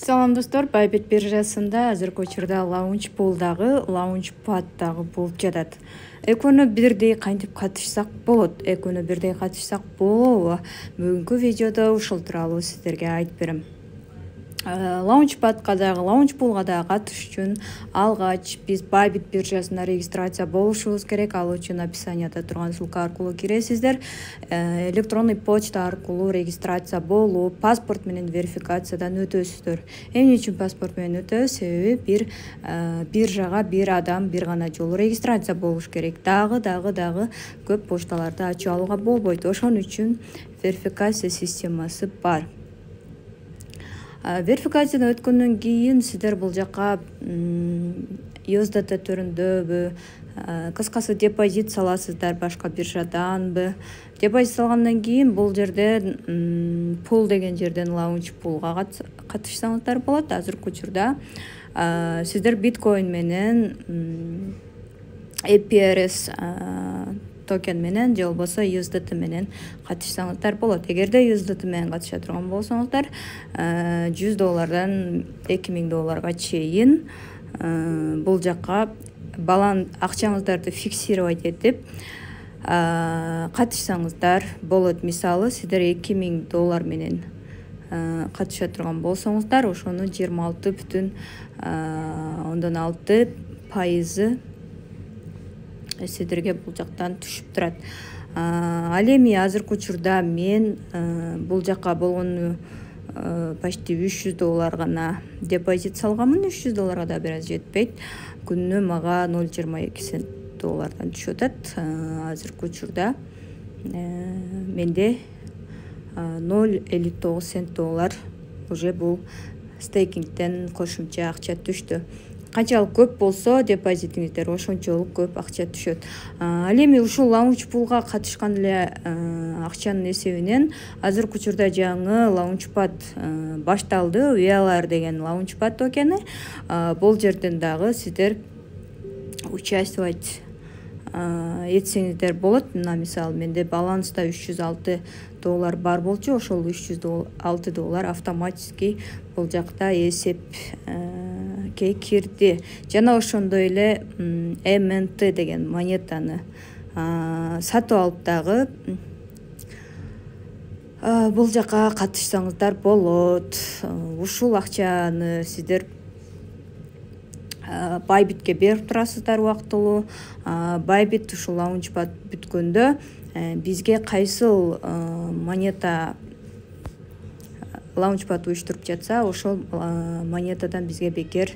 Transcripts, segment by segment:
Салам достор, Bybit биржасында азыркы учурда Launchpool'дагы Launchpad'дагы болуп жатат. Экөөнө бирдей кантип катышсак болот? Экөөнө бирдей катышсак болобу? Бүгүнкү видеодо ушул тууралуу сиздерге айтып берем. Launchpad'га дагы Launchpool'га дагы катышыш үчүн алгач биз Bybit биржасына регистрация болушубуз керек. Ал үчүн описанияда турган ссылка аркылуу киресиздер. Электронный почта аркылуу регистрация болуп, паспорт менен верификациядан өтөсүздөр. Эмне үчүн паспорт менен өтөбүз? Себеби бир биржага бир адам бир гана жолу регистрация болуш керек. Дагы көп пошталарды ачып алууга болбойт. Ошон үчүн верификация системасы бар. Верификациядан өткөндөн кийин сиздер бул жака USDT түрүндөбү, кыскасы депозит саласыздар башка биржаданбы. Депозит салгандан кийин бул жерден pool деген жерден Launchpool'га катышсаңыздар болот. Азыркы учурда сиздер биткоин менен APRS токен менен же болбосо USDT менен катышсаңыздар болот. Эгерде USDT менен катыша турган болсоңуздар, $100 $2000 чейин бул жака акчаңыздарды фиксировать этип катышсаңыздар болот. Мисалы, сиздер $2000 менен катыша турган болсоңуздар, ошону 26,6% сиздерге бул жактан түшүп турат. Ал эми азыркы учурда мен бул жака болгону почти $300 гана депозит салганмын. $300 да бир аз жетпейт. Күнүнө мага 0,22 центтен түшүп атат. Азыркы учурда менде 0,59 цент уже бул стейкингден кошумча акча түштү. Канчалык көп болсо депозитиңиздер, ошончолук көп акча түшөт. Ал эми ушул Launchpool'га катышкан эле акчанын эсебинен азыркы учурда жаңы Launchpad башталды. VLR деген Launchpad токени. Бул жерден дагы сиздер участвовать этсеңиздер болот. Мына мисалы, менде баланста $306 бар болчу. Ошол $306 автоматически бул жакта эсепке кирди. Жана ошондой эле MNT деген монетаны сатып алып дагы бул жака катышсаңыздар болот. Ушул акчаны сиздер Bybitке берип турасыздар убактылуу. Bybit ушул Launchpad бүткөндө бизге кайсыл монета Launchpad уюштуруп жатса, ошол монетадан бизге бекер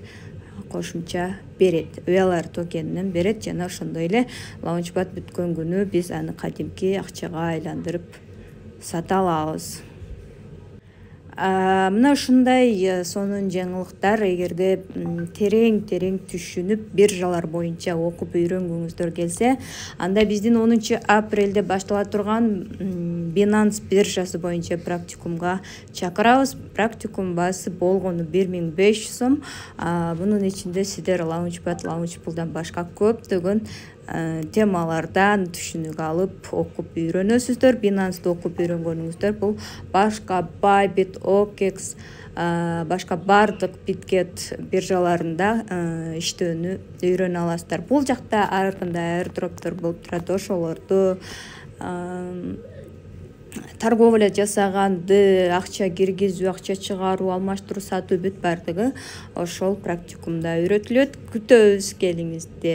кошумча берет. VLR токенинен берет. Жана ошондой эле Launchpad бүткөн күнү биз аны кадимки акчага айландырып сата алабыз. Мына ушундай сонун жаңылыктар. Эгерде терең түшүнүп биржалар боюнча окуп үйрөнгүңүздөр келсе, анда биздин 10 апрелде баштала турган Binance биржасы боюнча практикумга чакырабыз. Практикум баасы болгону 1500 сом. Бунун ичинде сиздер Launchpool'дан башка көптөгөн темалардан түшүнүк алып окуп үйрөнөсүздөр. Binance'ды окуп үйрөнгөнүңүздөр бул башка Bybit, OKX, башка бардык биткет биржаларында иштөөнү үйрөнө аласыздар. Бул жакта ар кандай airdrop'тор болуп турат. Ошолорду торговля жасаганды, акча киргизүү, акча чыгаруу, алмаштыруу, сатуу бүт бардыгы ошол практикумда үйрөтүлөт. Күтөбүз, келиңиздер.